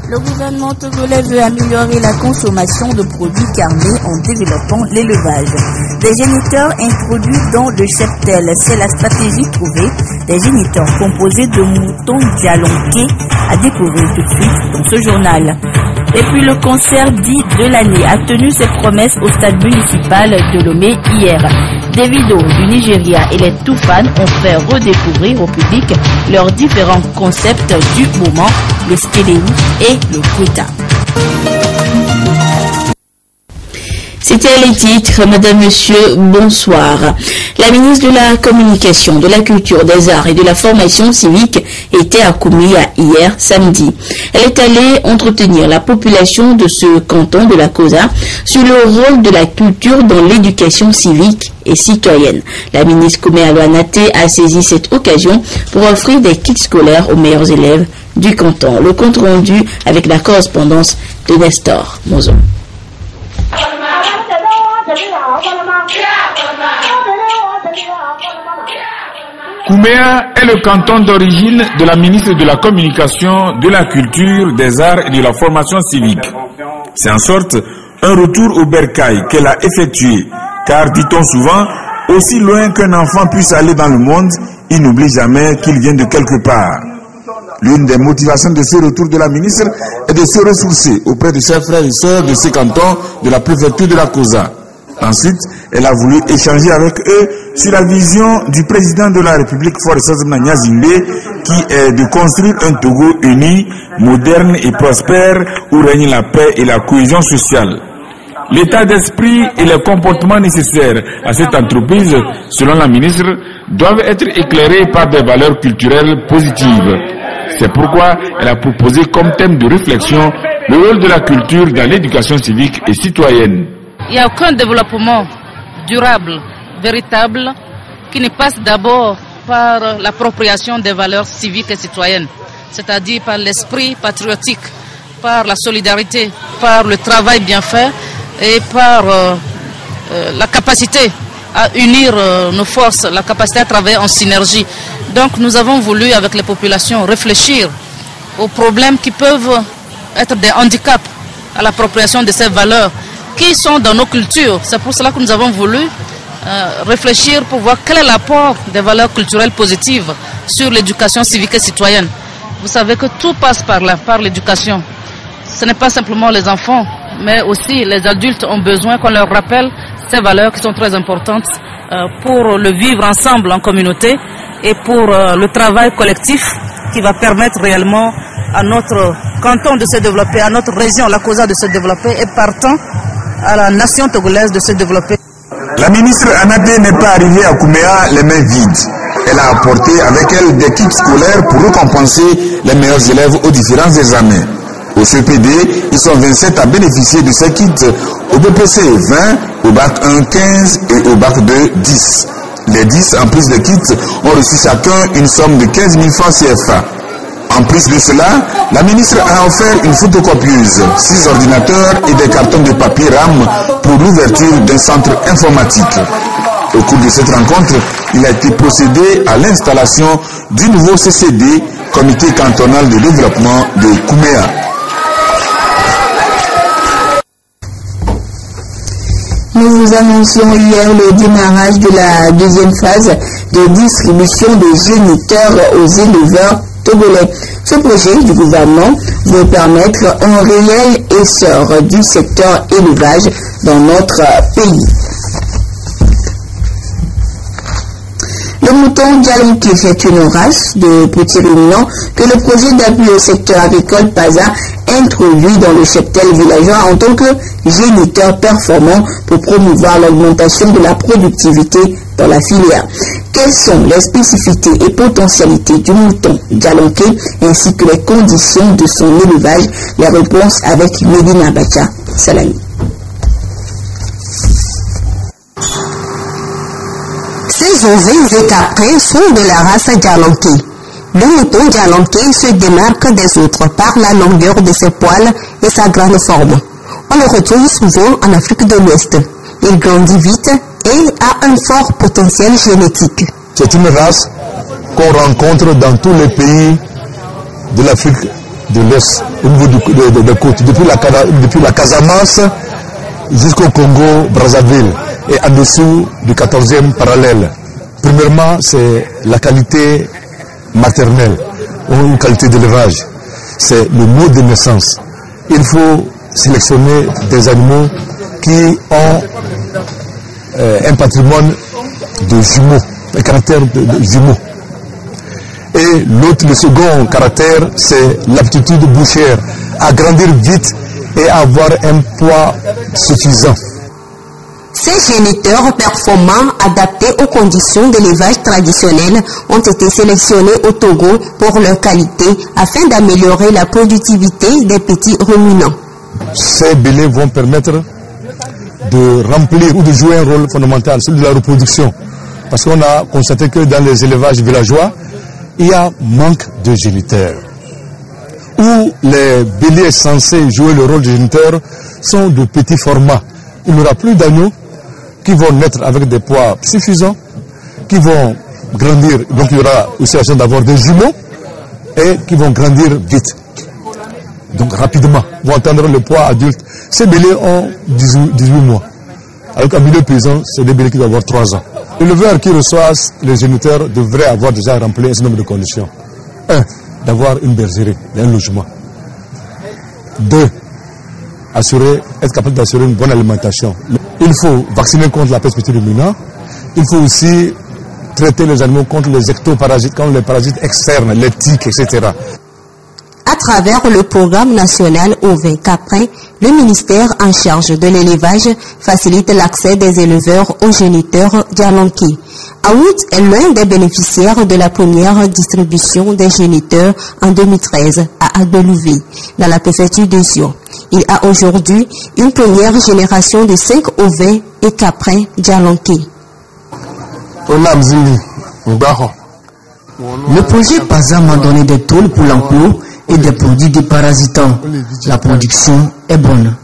Le gouvernement togolais veut améliorer la consommation de produits carnés en développant l'élevage. Des géniteurs introduits dans le cheptel, c'est la stratégie trouvée. Des géniteurs composés de moutons dialonqués à découvrir tout de suite dans ce journal. Et puis le concert dit de l'année a tenu ses promesses au stade municipal de Lomé hier. Davido du Nigeria et les Toufan ont fait redécouvrir au public leurs différents concepts du moment, le skéléou et le kweta. C'était les titres, Madame, Monsieur, bonsoir. La ministre de la Communication, de la Culture, des Arts et de la Formation civique était à Kouméa hier, samedi. Elle est allée entretenir la population de ce canton de la Kosa sur le rôle de la culture dans l'éducation civique et citoyenne. La ministre Kouméa Loanaté a saisi cette occasion pour offrir des kits scolaires aux meilleurs élèves du canton. Le compte rendu avec la correspondance de Nestor Mozo. Kouméa est le canton d'origine de la ministre de la Communication, de la Culture, des Arts et de la Formation civique. C'est en sorte un retour au bercail qu'elle a effectué, car dit-on souvent, aussi loin qu'un enfant puisse aller dans le monde, il n'oublie jamais qu'il vient de quelque part. L'une des motivations de ce retour de la ministre est de se ressourcer auprès de ses frères et sœurs de ces cantons de la préfecture de la Kosa. Ensuite, elle a voulu échanger avec eux sur la vision du président de la République, Forest Nyazimbe, qui est de construire un Togo uni, moderne et prospère, où règne la paix et la cohésion sociale. L'état d'esprit et les comportements nécessaires à cette entreprise, selon la ministre, doivent être éclairés par des valeurs culturelles positives. C'est pourquoi elle a proposé comme thème de réflexion le rôle de la culture dans l'éducation civique et citoyenne. Il n'y a aucun développement durable, véritable, qui ne passe d'abord par l'appropriation des valeurs civiques et citoyennes, c'est-à-dire par l'esprit patriotique, par la solidarité, par le travail bien fait et par la capacité à unir nos forces, la capacité à travailler en synergie. Donc nous avons voulu, avec les populations, réfléchir aux problèmes qui peuvent être des handicaps à l'appropriation de ces valeurs qui sont dans nos cultures. C'est pour cela que nous avons voulu réfléchir pour voir quel est l'apport des valeurs culturelles positives sur l'éducation civique et citoyenne. Vous savez que tout passe par là, par l'éducation. Ce n'est pas simplement les enfants, mais aussi les adultes ont besoin qu'on leur rappelle ces valeurs qui sont très importantes pour le vivre ensemble en communauté et pour le travail collectif qui va permettre réellement à notre canton de se développer, à notre région, la Kosa, de se développer et partant à la nation togolaise de se développer. La ministre Anaté n'est pas arrivée à Kouméa les mains vides. Elle a apporté avec elle des kits scolaires pour récompenser les meilleurs élèves aux différents examens. Au CPD, ils sont 27 à bénéficier de ces kits, au BPC 20, au bac 1 15 et au bac 2 10. Les 10, en plus des kits, ont reçu chacun une somme de 15 000 francs CFA. En plus de cela, la ministre a offert une photocopieuse, 6 ordinateurs et des cartons de papier RAM pour l'ouverture d'un centre informatique. Au cours de cette rencontre, il a été procédé à l'installation du nouveau CCD, Comité cantonal de développement de Kouméa. Nous vous annoncions hier le démarrage de la deuxième phase de distribution de géniteurs aux éleveurs togolais. Ce projet du gouvernement veut permettre un réel essor du secteur élevage dans notre pays. Le mouton dialonqué est une race de petits ruminants que le projet d'appui au secteur agricole PASA introduit dans le cheptel villageois en tant que géniteur performant pour promouvoir l'augmentation de la productivité dans la filière. Quelles sont les spécificités et potentialités du mouton dialonqué ainsi que les conditions de son élevage? Les réponses avec Medina Bacha Salami. Ces ovaires et caprins sont de la race dialonqué. Le mouton dialonqué se démarque des autres par la longueur de ses poils et sa grande forme. On le retrouve souvent en Afrique de l'Ouest. Il grandit vite et a un fort potentiel génétique. C'est une race qu'on rencontre dans tous les pays de l'Afrique de l'Est, au niveau de côte, depuis la Casamance jusqu'au Congo-Brazzaville et en dessous du 14e parallèle. Premièrement, c'est la qualité maternelle ou qualité d'élevage. C'est le mode de naissance. Il faut sélectionner des animaux qui ont un patrimoine de jumeaux, un caractère de jumeaux. Et le second caractère, c'est l'aptitude bouchère à grandir vite et à avoir un poids suffisant. Ces géniteurs performants, adaptés aux conditions d'élevage traditionnelles, ont été sélectionnés au Togo pour leur qualité afin d'améliorer la productivité des petits ruminants. Ces bélets vont permettre de remplir ou de jouer un rôle fondamental, celui de la reproduction. Parce qu'on a constaté que dans les élevages villageois, il y a manque de géniteurs. Où les béliers censés jouer le rôle de géniteurs sont de petits formats. Il n'y aura plus d'agneaux qui vont naître avec des poids suffisants, qui vont grandir. Donc il y aura aussi la chance d'avoir des jumeaux et qui vont grandir vite. Donc rapidement, vont atteindre le poids adulte. Ces béliers ont 18 mois. Alors qu'en milieu paysan, c'est des béliers qui doivent avoir 3 ans. L'éleveur qui reçoit les géniteurs devrait avoir déjà rempli un certain nombre de conditions. 1. D'avoir une bergerie, un logement. 2. Être capable d'assurer une bonne alimentation. Il faut vacciner contre la peste petits ruminants. Il faut aussi traiter les animaux contre les ectoparasites, contre les parasites externes, les tiques, etc. À travers le programme national OV Caprin, le ministère en charge de l'élevage facilite l'accès des éleveurs aux géniteurs Djalanké. Aout est l'un des bénéficiaires de la première distribution des géniteurs en 2013 à Adelouvé, dans la préfecture de Zio. Il a aujourd'hui une première génération de 5 ovins et caprins Djalanké. Le projet PASA m'a donné des tôles pour l'enclos et des produits déparasitants. La production est bonne.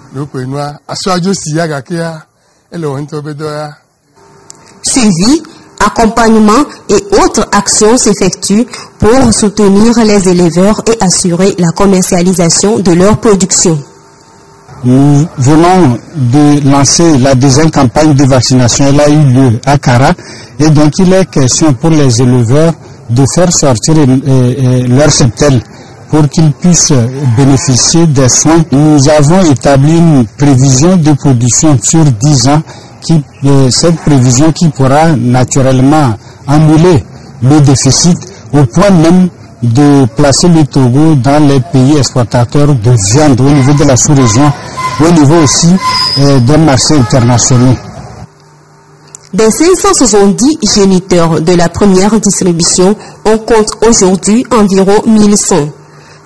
Suivi, accompagnement et autres actions s'effectuent pour soutenir les éleveurs et assurer la commercialisation de leur production. Nous venons de lancer la deuxième campagne de vaccination. Elle a eu lieu à Kara et donc il est question pour les éleveurs de faire sortir leur cheptel pour qu'ils puissent bénéficier des soins. Nous avons établi une prévision de production sur 10 ans, cette prévision qui pourra naturellement annuler le déficit au point même de placer le Togo dans les pays exportateurs de viande au niveau de la sous-région, au niveau aussi des marchés internationaux. Des 570 géniteurs de la première distribution, on compte aujourd'hui environ 1100.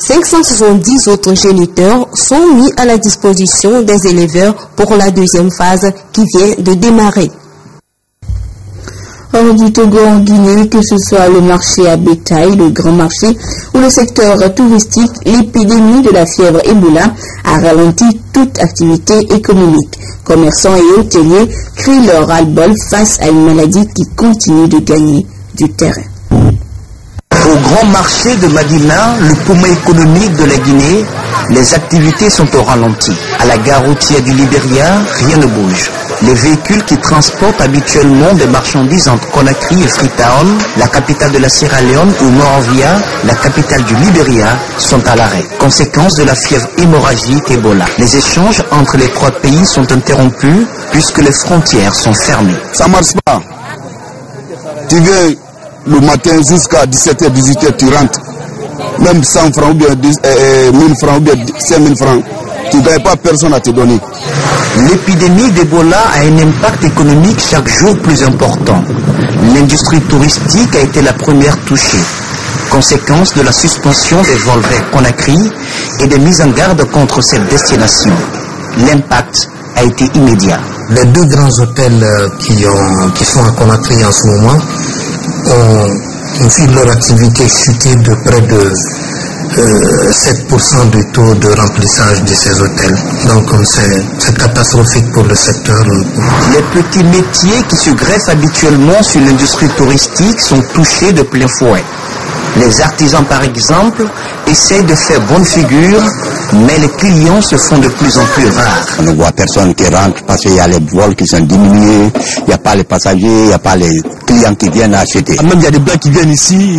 570 autres géniteurs sont mis à la disposition des éleveurs pour la deuxième phase qui vient de démarrer. Hors du Togo en Guinée, que ce soit le marché à bétail, le grand marché ou le secteur touristique, l'épidémie de la fièvre Ebola a ralenti toute activité économique. Commerçants et hôteliers crient leur ras-le-bol face à une maladie qui continue de gagner du terrain. Au grand marché de Madina, le poumon économique de la Guinée, les activités sont au ralenti. À la gare routière du Libéria, rien ne bouge. Les véhicules qui transportent habituellement des marchandises entre Conakry et Freetown, la capitale de la Sierra Leone, ou Monrovia, la capitale du Libéria, sont à l'arrêt. Conséquence de la fièvre hémorragique Ebola. Les échanges entre les trois pays sont interrompus puisque les frontières sont fermées. Ça marche pas. Tu viens le matin jusqu'à 17h, 18h, tu rentres. Même 100 francs ou bien 1000 francs ou bien 5000 francs. Tu ne gagnes pas, personne à te donner. L'épidémie d'Ebola a un impact économique chaque jour plus important. L'industrie touristique a été la première touchée. Conséquence de la suspension des vols vers Conakry et des mises en garde contre cette destination. L'impact a été immédiat. Les deux grands hôtels qui sont à Conakry en ce moment ont vu leur activité chuter de près de 7% du taux de remplissage de ces hôtels. Donc c'est catastrophique pour le secteur. Les petits métiers qui se greffent habituellement sur l'industrie touristique sont touchés de plein fouet. Les artisans par exemple essaye de faire bonne figure, mais les clients se font de plus en plus rares. On ne voit personne qui rentre parce qu'il y a les vols qui sont diminués, il n'y a pas les passagers, il n'y a pas les clients qui viennent acheter. Même il y a des blancs qui viennent ici,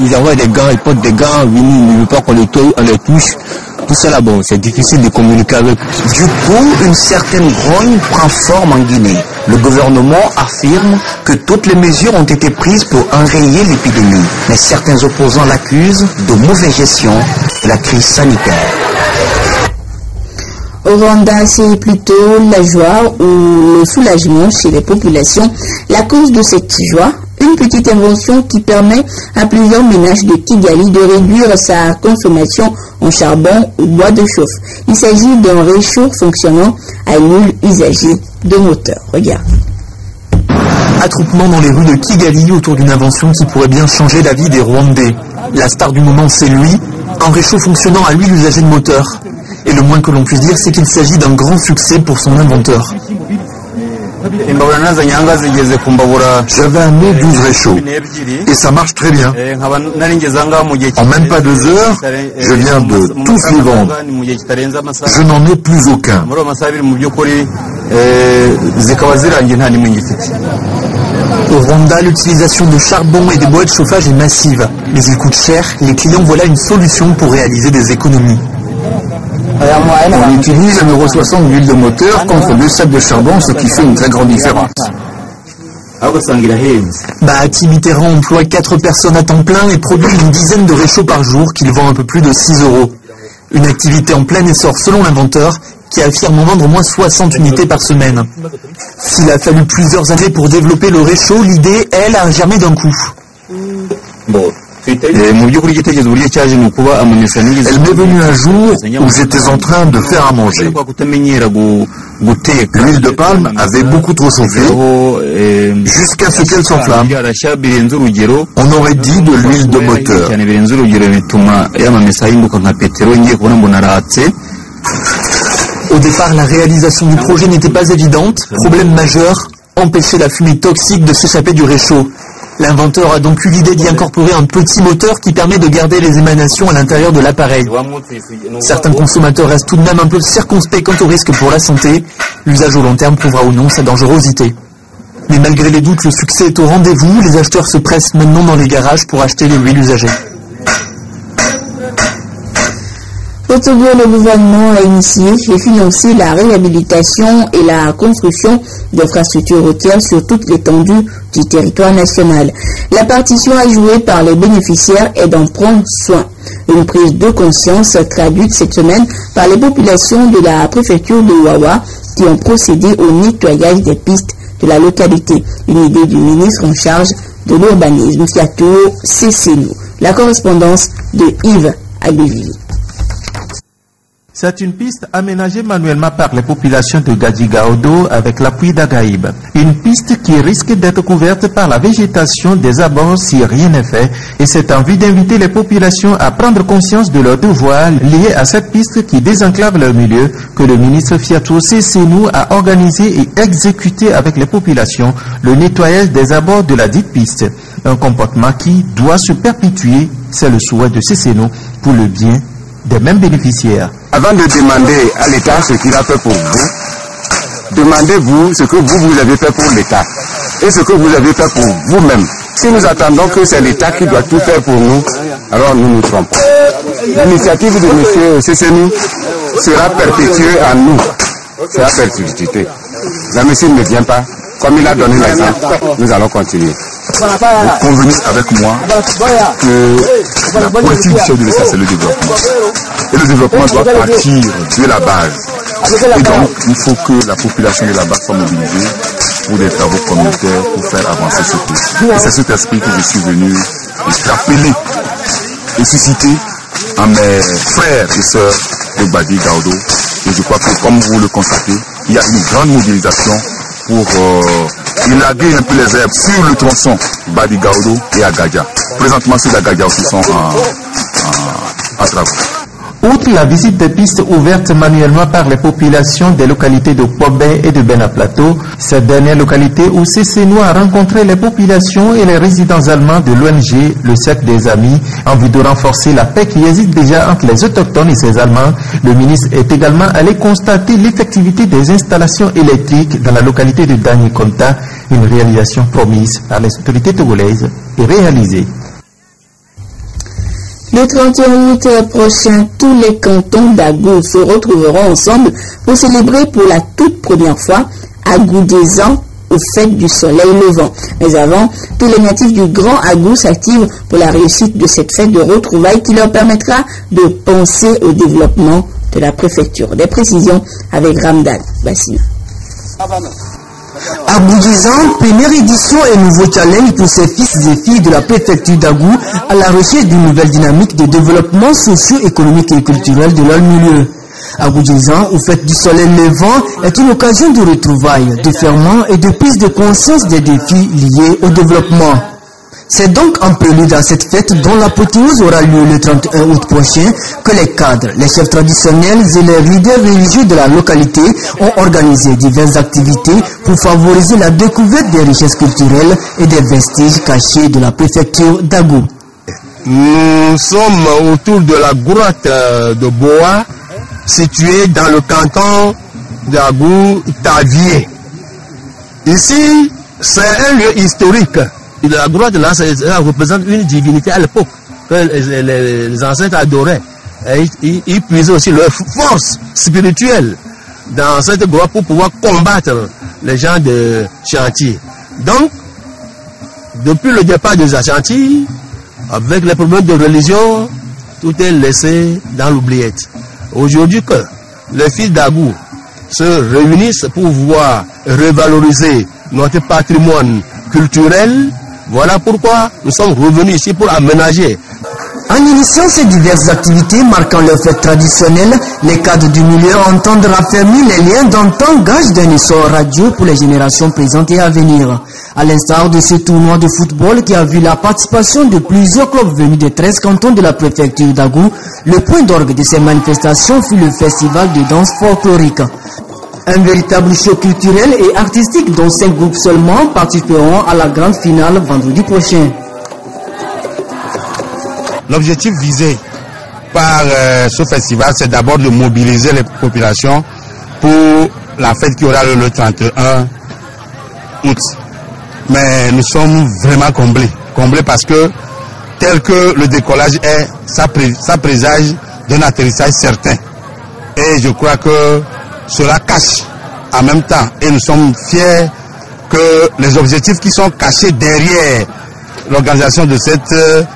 ils envoient des gants, ils portent des gants, ils ne veulent pas qu'on les touche. Tout ça là, bon, c'est difficile de communiquer avec. Du coup, une certaine grogne prend forme en Guinée. Le gouvernement affirme que toutes les mesures ont été prises pour enrayer l'épidémie. Mais certains opposants l'accusent de mauvaise gestion de la crise sanitaire. Au Rwanda, c'est plutôt la joie ou le soulagement chez les populations. La cause de cette joie, une petite invention qui permet à plusieurs ménages de Kigali de réduire sa consommation en charbon ou bois de chauffe. Il s'agit d'un réchaud fonctionnant à nul usager de moteur. Regarde. Attroupement dans les rues de Kigali autour d'une invention qui pourrait bien changer la vie des Rwandais. La star du moment, c'est lui, un réchaud fonctionnant à l'huile usagée de moteur. Et le moins que l'on puisse dire, c'est qu'il s'agit d'un grand succès pour son inventeur. J'avais amené 12 réchauds et ça marche très bien. En même pas 2 heures, je viens de tous les vendre. Je n'en ai plus aucun. Au Rwanda, l'utilisation de charbon et des bois de chauffage est massive. Mais il coûte cher. Les clients voient là une solution pour réaliser des économies. On utilise 1,60 € d'huile de moteur contre 2 sacs de charbon, ce qui fait une très grande différence. Bahati Mitterrand emploie 4 personnes à temps plein et produit une dizaine de réchauds par jour qu'il vend un peu plus de 6 €. Une activité en plein essor selon l'inventeur qui affirme en vendre au moins 60 unités par semaine. S'il a fallu plusieurs années pour développer le réchaud, l'idée, elle, a germé d'un coup. Elle m'est venue un jour où j'étais en train de faire à manger. L'huile de palme avait beaucoup trop chauffé jusqu'à ce qu'elle s'enflamme. On aurait dit de l'huile de moteur. Au départ, la réalisation du projet n'était pas évidente. Problème majeur, empêcher la fumée toxique de s'échapper du réchaud. L'inventeur a donc eu l'idée d'y incorporer un petit moteur qui permet de garder les émanations à l'intérieur de l'appareil. Certains consommateurs restent tout de même un peu circonspects quant au risque pour la santé. L'usage au long terme prouvera ou non sa dangerosité. Mais malgré les doutes, le succès est au rendez-vous. Les acheteurs se pressent maintenant dans les garages pour acheter les huiles usagées. Au Togo, le gouvernement a initié et financé la réhabilitation et la construction d'infrastructures routières sur toute l'étendue du territoire national. La partition à jouer par les bénéficiaires est d'en prendre soin. Une prise de conscience traduite cette semaine par les populations de la préfecture de Wawa qui ont procédé au nettoyage des pistes de la localité. Une idée du ministre en charge de l'urbanisme, Fiato Cécénou. La correspondance de Yves Agbéville. C'est une piste aménagée manuellement par les populations de Gadjigaodo avec l'appui d'Agaïb. Une piste qui risque d'être couverte par la végétation des abords si rien n'est fait. Et c'est en vue d'inviter les populations à prendre conscience de leurs devoirs liés à cette piste qui désenclave leur milieu que le ministre Fiato Cécénou a organisé et exécuté avec les populations le nettoyage des abords de la dite piste. Un comportement qui doit se perpétuer, c'est le souhait de Cécénou pour le bien des mêmes bénéficiaires. Avant de demander à l'État ce qu'il a fait pour vous, demandez-vous ce que vous avez fait pour l'État et ce que vous avez fait pour vous-même. Si nous attendons que c'est l'État qui doit tout faire pour nous, alors nous nous trompons. L'initiative de M. Cécénou sera perpétuée en nous, sera perpétuité. La médecine ne vient pas. Comme il a donné l'exemple, nous allons continuer. Vous convenez avec moi que la politique du chef de l'État, c'est le développement. Et le développement doit partir de la base. Et donc, il faut que la population de la base soit mobilisée pour des travaux communautaires, pour faire avancer ce pays. Et c'est cet esprit que je suis venu rappeler et susciter à mes frères et sœurs de Badi Gaodo. Et je crois que, comme vous le constatez, il y a une grande mobilisation pour élaguer un peu les herbes sur le tronçon Badi Gaodo et Agadia. Présentement, ces Agadia aussi sont en travaux. Outre la visite des pistes ouvertes manuellement par les populations des localités de Pobé et de Bena Plateau, cette dernière localité où CCNO a rencontré les populations et les résidents allemands de l'ONG Le Cercle des Amis en vue de renforcer la paix qui existe déjà entre les autochtones et ces Allemands, le ministre est également allé constater l'effectivité des installations électriques dans la localité de Dani Konta, une réalisation promise par les autorités togolaises et réalisée. Le 31 août prochain, tous les cantons d'Agou se retrouveront ensemble pour célébrer pour la toute première fois Agou des ans aux fêtes du soleil levant. Mais avant, tous les natifs du Grand Agou s'activent pour la réussite de cette fête de retrouvailles qui leur permettra de penser au développement de la préfecture. Des précisions avec Ramdan Bassina. Agou des ans, première édition et nouveau challenge pour ces fils et filles de la préfecture d'Agou à la recherche d'une nouvelle dynamique de développement socio-économique et culturel de leur milieu. Agou des ans, aux fêtes du soleil levant, est une occasion de retrouvailles, de ferment et de prise de conscience des défis liés au développement. C'est donc en prélude à cette fête dont l'apothéose aura lieu le 31 août prochain que les cadres, les chefs traditionnels et les leaders religieux de la localité ont organisé diverses activités pour favoriser la découverte des richesses culturelles et des vestiges cachés de la préfecture d'Agou. Nous sommes autour de la grotte de Boa, située dans le canton d'Agou-Tavier. Ici, c'est un lieu historique. La grotte là, ça représente une divinité à l'époque que les ancêtres adoraient. Ils puisaient aussi leur force spirituelle dans cette grotte pour pouvoir combattre les gens de Chantier. Donc, depuis le départ des Chantier, avec les problèmes de religion, tout est laissé dans l'oubliette. Aujourd'hui que les fils d'Agou se réunissent pour pouvoir revaloriser notre patrimoine culturel, voilà pourquoi nous sommes revenus ici pour aménager. En initiant ces diverses activités marquant leurs fêtes traditionnelles, les cadres du milieu entendent raffermir les liens d'antan, gage d'un essor radio pour les générations présentes et à venir. À l'instar de ce tournoi de football qui a vu la participation de plusieurs clubs venus des 13 cantons de la préfecture d'Agou, le point d'orgue de ces manifestations fut le festival de danse folklorique. Un véritable show culturel et artistique dont 5 groupes seulement participeront à la grande finale vendredi prochain. L'objectif visé par ce festival, c'est d'abord de mobiliser les populations pour la fête qui aura le 31 août. Mais nous sommes vraiment comblés parce que tel que le décollage est, ça présage d'un atterrissage certain. Et je crois que cela cache en même temps. Et nous sommes fiers que les objectifs qui sont cachés derrière l'organisation de cette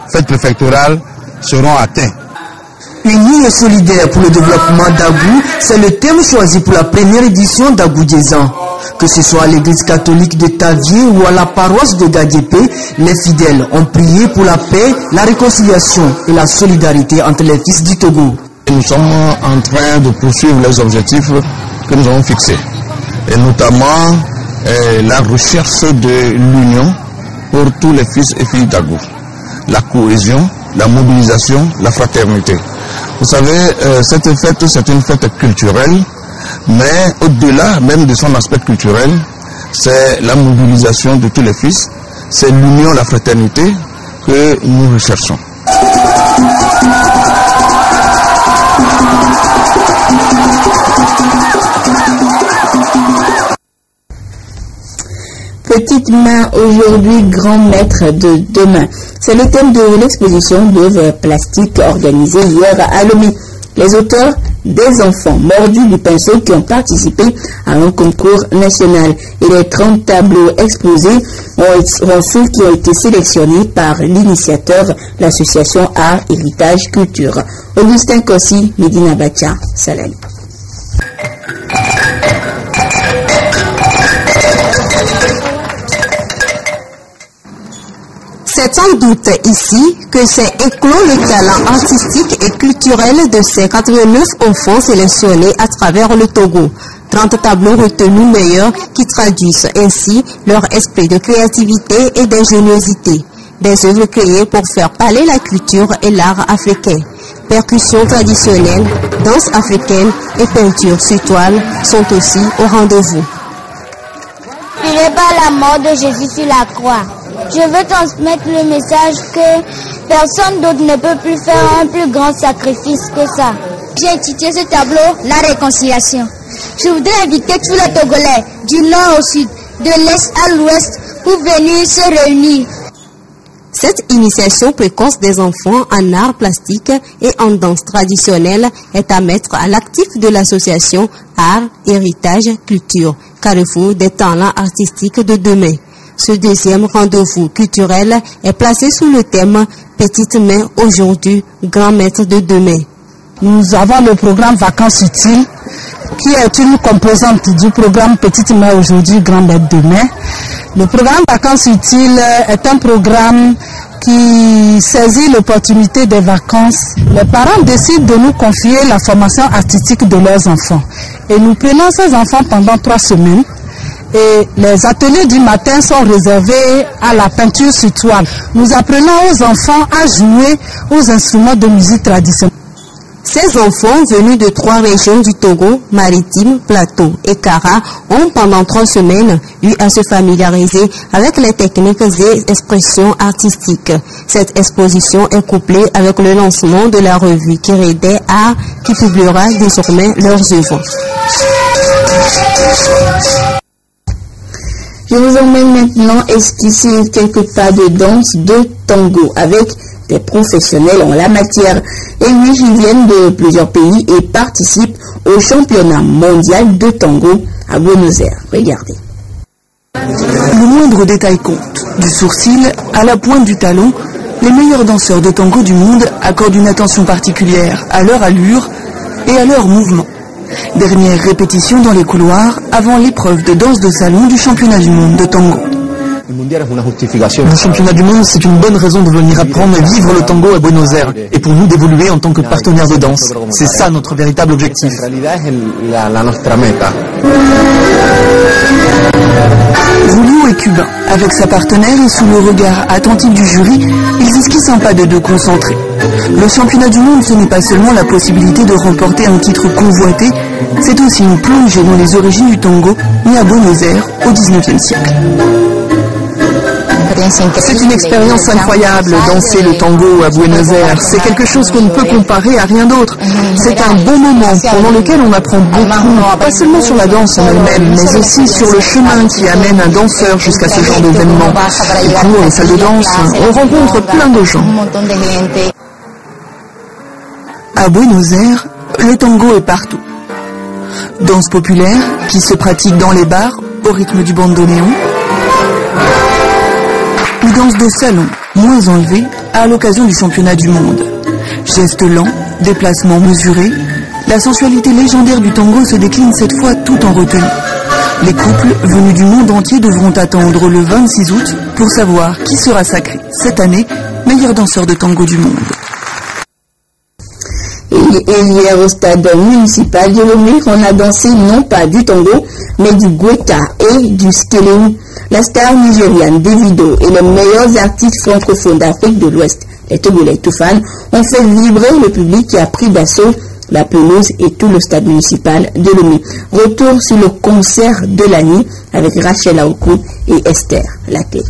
fête préfectorale seront atteints. Unis et solidaires pour le développement d'Agou, c'est le thème choisi pour la première édition d'Agou des ans. Que ce soit à l'église catholique de Tavier ou à la paroisse de Gadiépé, les fidèles ont prié pour la paix, la réconciliation et la solidarité entre les fils du Togo. Nous sommes en train de poursuivre les objectifs que nous avons fixés, et notamment la recherche de l'union pour tous les fils et filles d'Agou, la cohésion, la mobilisation, la fraternité. Vous savez, cette fête, c'est une fête culturelle, mais au-delà même de son aspect culturel, c'est la mobilisation de tous les fils, c'est l'union, la fraternité que nous recherchons. Petite main aujourd'hui, grand maître de demain. C'est le thème de l'exposition d'œuvres plastiques organisée hier à Lomé. Les auteurs, des enfants mordus du pinceau qui ont participé à un concours national. Et les 30 tableaux exposés sont ceux qui ont été sélectionnés par l'initiateur, l'association Art, Héritage, Culture. Augustin Kossi, Medina Bacha, Salam. C'est sans doute ici que s'est éclos le talent artistique et culturel de ces 89 enfants sélectionnés à travers le Togo. 30 tableaux retenus meilleurs qui traduisent ainsi leur esprit de créativité et d'ingéniosité. Des œuvres créées pour faire parler la culture et l'art africain. Percussions traditionnelles, danse africaine et peinture sur toile sont aussi au rendez-vous. Ce n'est pas la mort de Jésus sur la croix. Je veux transmettre le message que personne d'autre ne peut plus faire un plus grand sacrifice que ça. J'ai intitulé ce tableau La réconciliation. Je voudrais inviter tous les Togolais du nord au sud, de l'est à l'ouest pour venir se réunir. Cette initiation précoce des enfants en arts plastiques et en danse traditionnelle est à mettre à l'actif de l'association Art, Héritage, Culture, Carrefour des talents artistiques de demain. Ce deuxième rendez-vous culturel est placé sous le thème Petite main aujourd'hui, grand maître de demain. Nous avons le programme Vacances utiles qui est une composante du programme Petite main aujourd'hui, grand maître de demain. Le programme Vacances utiles est un programme qui saisit l'opportunité des vacances. Les parents décident de nous confier la formation artistique de leurs enfants. Et nous prenons ces enfants pendant 3 semaines. Et les ateliers du matin sont réservés à la peinture sur toile. Nous apprenons aux enfants à jouer aux instruments de musique traditionnelle. Ces enfants venus de 3 régions du Togo, Maritime, Plateau et Kara, ont pendant 3 semaines eu à se familiariser avec les techniques et expressions artistiques. Cette exposition est couplée avec le lancement de la revue Kérédé Art qui publiera désormais leurs œuvres. Je vous emmène maintenant esquisser quelques pas de danse de tango avec des professionnels en la matière. Et oui, ils viennent de plusieurs pays et participent au championnat mondial de tango à Buenos Aires. Regardez. Le moindre détail compte. Du sourcil à la pointe du talon, les meilleurs danseurs de tango du monde accordent une attention particulière à leur allure et à leur mouvement. Dernière répétition dans les couloirs avant l'épreuve de danse de salon du championnat du monde de tango. Le championnat du monde, c'est une bonne raison de venir apprendre et vivre le tango à Buenos Aires et pour nous d'évoluer en tant que partenaire de danse. C'est ça notre véritable objectif. Julio est cubain. Avec sa partenaire et sous le regard attentif du jury, ils esquissent un pas de 2 concentrés. Le championnat du monde, ce n'est pas seulement la possibilité de remporter un titre convoité, c'est aussi une plongée dans les origines du tango, né à Buenos Aires au XIXe siècle. C'est une expérience incroyable, danser le tango à Buenos Aires. C'est quelque chose qu'on ne peut comparer à rien d'autre. C'est un bon moment pendant lequel on apprend beaucoup, pas seulement sur la danse en elle-même, mais aussi sur le chemin qui amène un danseur jusqu'à ce genre d'événement. Et pour les salles de danse, on rencontre plein de gens. À Buenos Aires, le tango est partout. Danse populaire qui se pratique dans les bars au rythme du bandoneon, ou danse de salon, moins enlevée, à l'occasion du championnat du monde. Gestes lents, déplacements mesurés, la sensualité légendaire du tango se décline cette fois tout en retenue. Les couples venus du monde entier devront attendre le 26 août pour savoir qui sera sacré cette année meilleur danseur de tango du monde. Et hier au stade municipal de Lomé, on a dansé non pas du tango, mais du gweta et du skeleu. La star nigériane Davido et les meilleurs artistes francophones d'Afrique de l'Ouest, les Togolais Toufan, ont fait vibrer le public qui a pris d'assaut la pelouse et tout le stade municipal de Lomé. Retour sur le concert de la nuit avec Rachel Aokou et Esther Laké.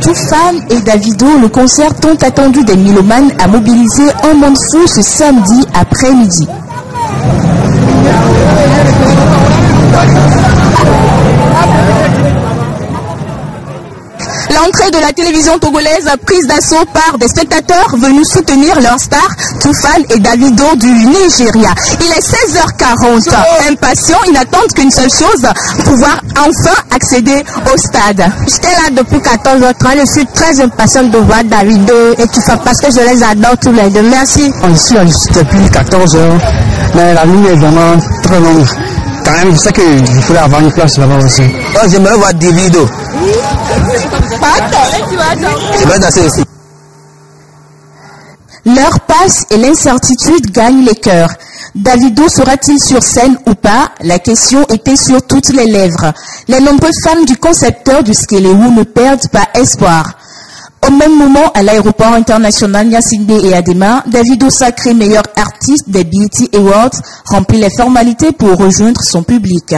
Toufan et Davido, le concert tant attendu des Mélomanes, a mobilisé un monde fou ce samedi après-midi. L'entrée de la télévision togolaise prise d'assaut par des spectateurs venus soutenir leur star, Toufan et Davido du Nigeria. Il est 16h40. Impatients, ils n'attendent qu'une seule chose, pouvoir enfin accéder au stade. J'étais là depuis 14h30. Je suis très impatiente de voir Davido et Toufan parce que je les adore tous les deux. Merci. On est là depuis 14h, mais la ligne est vraiment très longue. Quand même, je sais qu'il faudrait avoir une place là-bas aussi. J'aimerais voir Davido. Je vais danser aussi. L'heure passe et l'incertitude gagne les cœurs. Davido sera-t-il sur scène ou pas? La question était sur toutes les lèvres. Les nombreuses fans du concepteur du skeleu ne perdent pas espoir. Au même moment, à l'aéroport international Gnassingbé et Adema, Davido, sacré meilleur artiste des BET Awards, remplit les formalités pour rejoindre son public.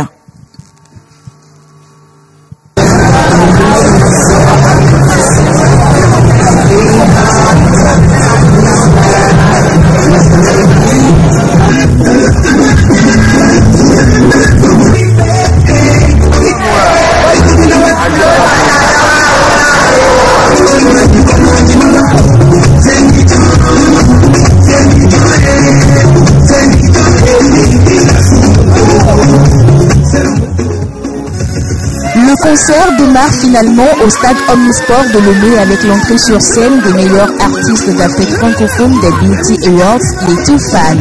Le concert démarre finalement au stade Omnisport de Lomé avec l'entrée sur scène des meilleurs artistes d'Afrique francophone des BET Awards, les Toufan.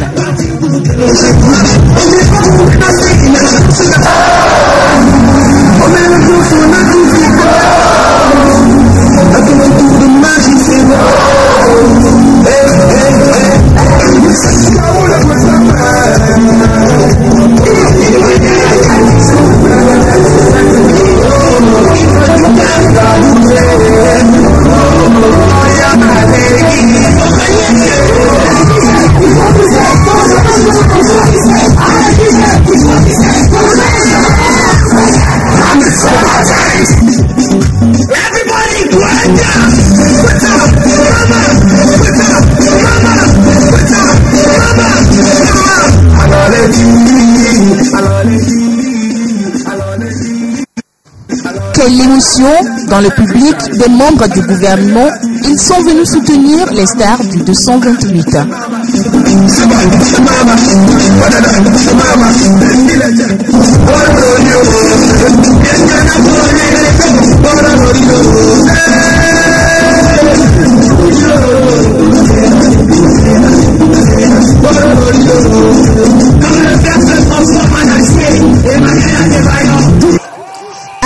Quelle émotion dans le public des membres du gouvernement. Ils sont venus soutenir les stars du 228.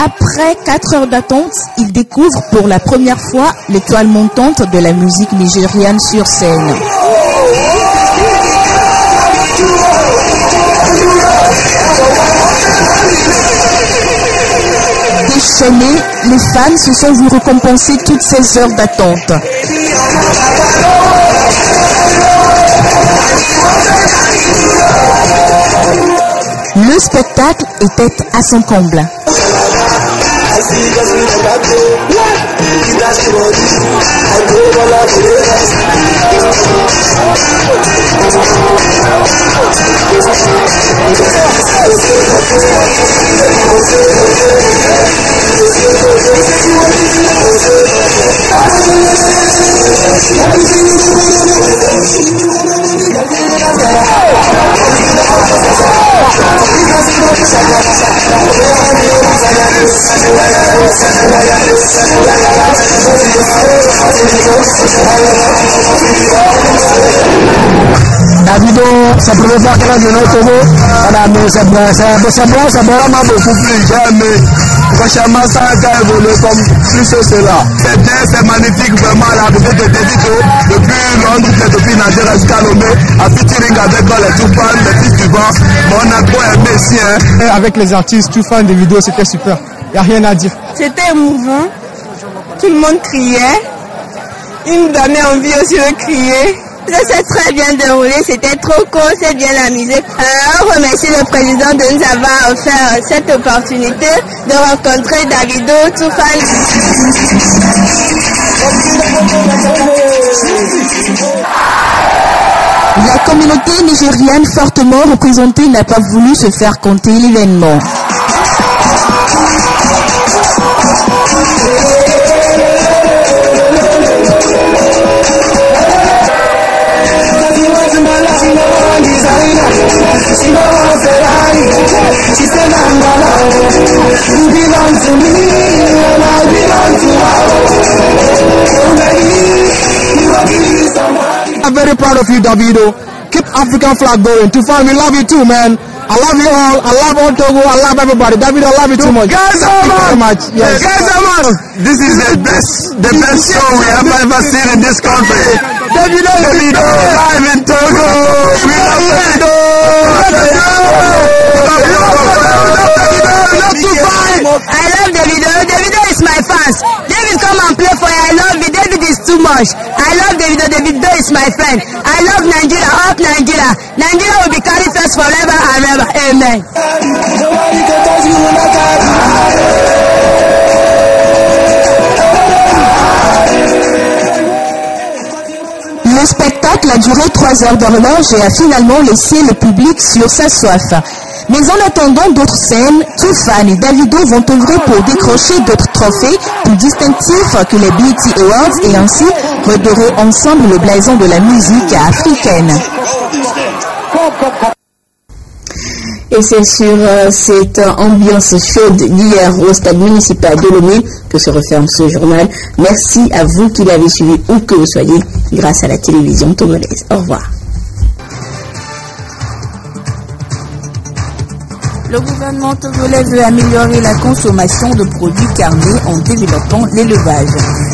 Après 4 heures d'attente, ils découvrent pour la première fois l'étoile montante de la musique nigériane sur scène. Déchaînés, les fans se sont vus récompenser toutes ces heures d'attente. Le spectacle était à son comble. Davido, c'est la première fois qu'elle a venu au Togo. Mais ça vraiment beaucoup plus jeune. Mais franchement, ça a évolué comme plus cela. C'est bien, c'est magnifique, vraiment, la beauté de Davido. Depuis Londres, depuis Nigeria jusqu'à Lomé, à featuring avec les Toufan, les fils du vent. On a trop aimé ici. Hein. Avec les artistes Toufan, des vidéos, c'était super. Il n'y a rien à dire. C'était émouvant. Tout le monde criait. Il me donnait envie aussi de crier. Ça s'est très bien déroulé, c'était trop cool, c'est bien amusé. Alors, on remercie le président de nous avoir offert cette opportunité de rencontrer Davido, Toufan. La communauté nigériane fortement représentée n'a pas voulu se faire compter l'événement. I'm very proud of you, Davido. Keep African flag going. Toufan, we love you too, man. I love you all. I love all Togo. I love everybody. Davido, I love you too much. Guys, Thank you very much. Yes. This is the best show we have ever seen in this country. Davido live in Togo. We love Davido. I love Davido. Davido is my fans. David, come and play for you. I love you. David, much. I love Davido. Davido is my friend. I love Nigeria. Up Nigeria. Nigeria will be carried first forever and ever. Amen. Le spectacle a duré 3 heures d'horloge et a finalement laissé le public sur sa soif. Mais en attendant d'autres scènes, Toofan et Davido vont œuvrer pour décrocher d'autres trophées plus distinctifs que les BET Awards et ainsi redorer ensemble le blason de la musique africaine. Et c'est sur cette ambiance chaude d'hier au stade municipal de Lomé que se referme ce journal. Merci à vous qui l'avez suivi où que vous soyez grâce à la télévision togolaise. Au revoir. Le gouvernement togolais veut améliorer la consommation de produits carnés en développant l'élevage.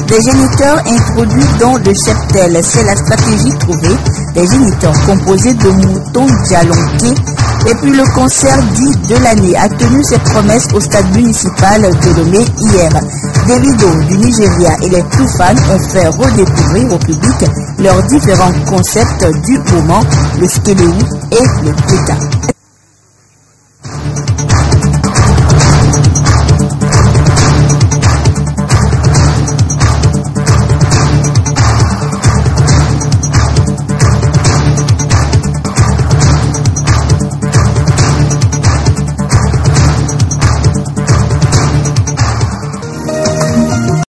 Des géniteurs introduits dans le cheptel, c'est la stratégie trouvée. Des géniteurs composés de moutons dialonqués. Et puis le concert dit de l'année a tenu ses promesses au stade municipal de Lomé hier. Davido du Nigeria et les Toofan ont fait redécouvrir au public leurs différents concepts du moment, le skeléou et le péta.